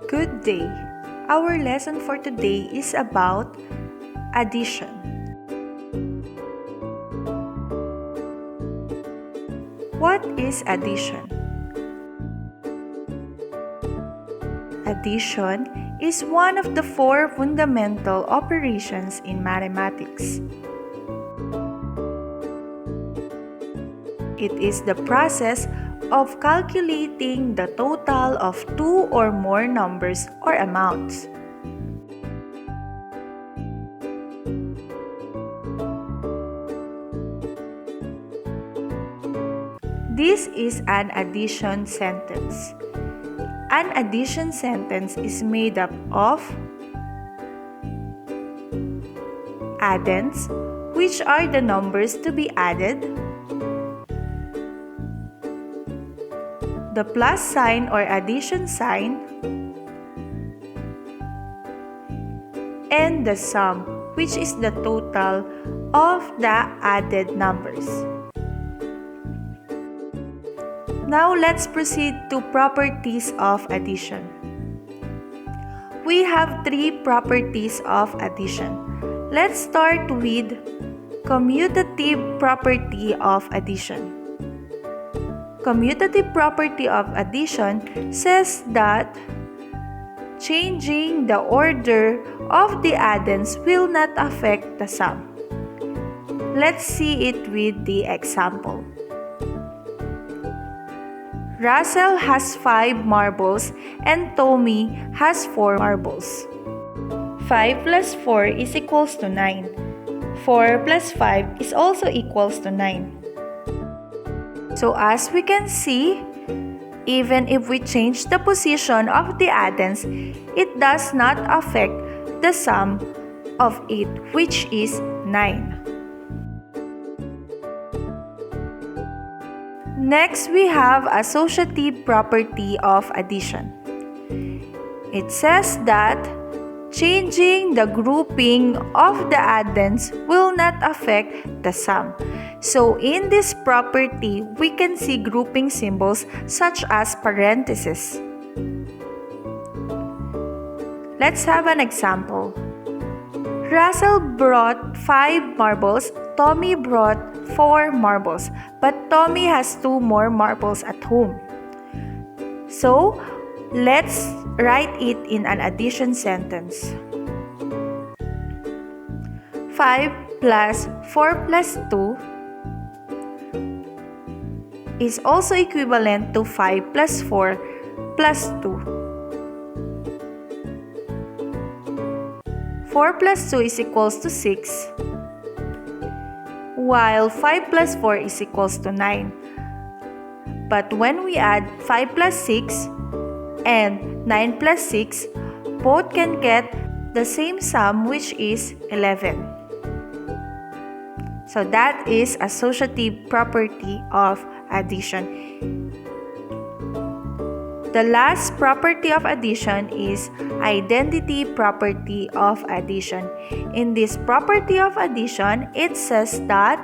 Good day. Our lesson for today is about addition. What is addition? Addition is one of the four fundamental operations in mathematics. It is the process of calculating the total of two or more numbers or amounts. This is an addition sentence. An addition sentence is made up of addends, which are the numbers to be added, the plus sign or addition sign, and the sum, which is the total of the added numbers. Now let's proceed to properties of addition. We have three properties of addition. Let's start with commutative property of addition. Commutative property of addition says that changing the order of the addends will not affect the sum. Let's see it with the example. Russell has 5 marbles and Tommy has 4 marbles. 5 plus 4 is equals to 9. 4 plus 5 is also equals to 9. So as we can see, even if we change the position of the addends, it does not affect the sum of it, which is 9. Next, we have associative property of addition. It says that changing the grouping of the addends will not affect the sum. So in this property, we can see grouping symbols such as parentheses. Let's have an example. Russell brought 5 marbles, Tommy brought 4 marbles, but Tommy has 2 more marbles at home. So, let's write it in an addition sentence. 5 plus 4 plus 2 is also equivalent to 5 plus 4 plus 2. 4 plus 2 is equals to 6, while 5 plus 4 is equals to 9. But when we add 5 plus 6 and 9 plus 6, both can get the same sum, which is 11. So that is associative property of addition. The last property of addition is identity property of addition. In this property of addition, it says that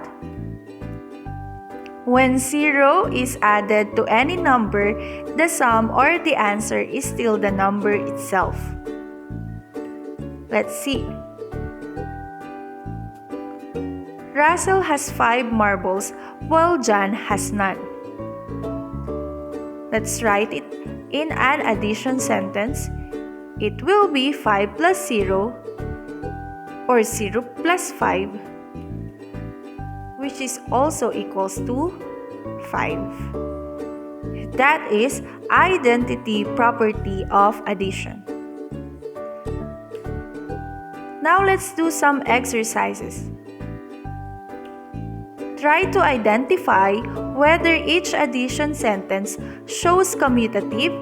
when 0 is added to any number, the sum or the answer is still the number itself. Let's see. Russell has 5 marbles while John has none. Let's write it in an addition sentence. It will be 5 plus 0 or 0 plus 5, which is also equals to 5. That is identity property of addition. Now let's do some exercises. Try to identify whether each addition sentence shows commutative,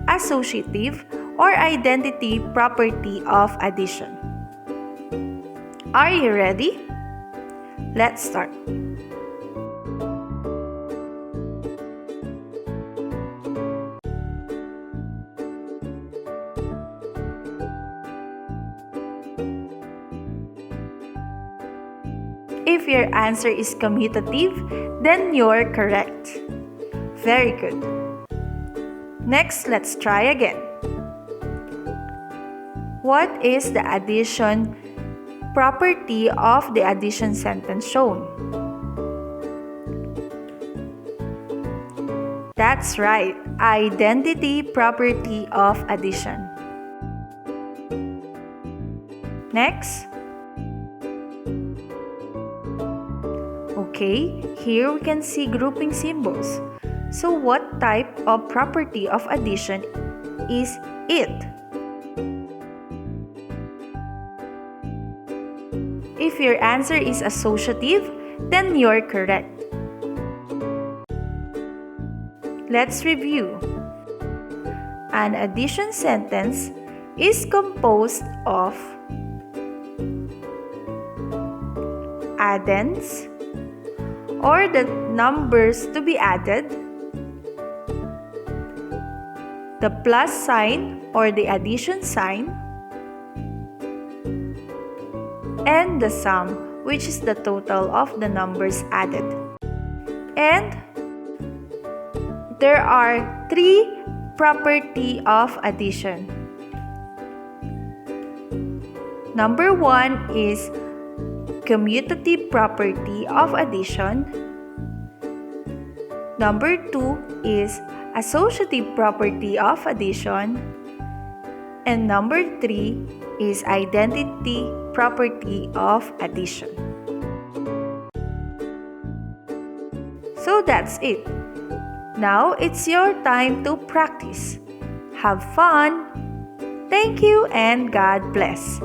associative, or identity property of addition. Are you ready? Let's start. If your answer is commutative, then you're correct. Very good. Next, let's try again. What is the addition property of the addition sentence shown? That's right, identity property of addition. Next. Okay, here we can see grouping symbols. So what type of property of addition is it? If your answer is associative, then you're correct. Let's review. An addition sentence is composed of addends, or the numbers to be added, the plus sign or the addition sign, and the sum, which is the total of the numbers added. And there are three properties of addition. Number 1 is commutative property of addition. Number 2 is associative property of addition. And number 3 is identity property of addition. So that's it. Now it's your time to practice. Have fun! Thank you and God bless.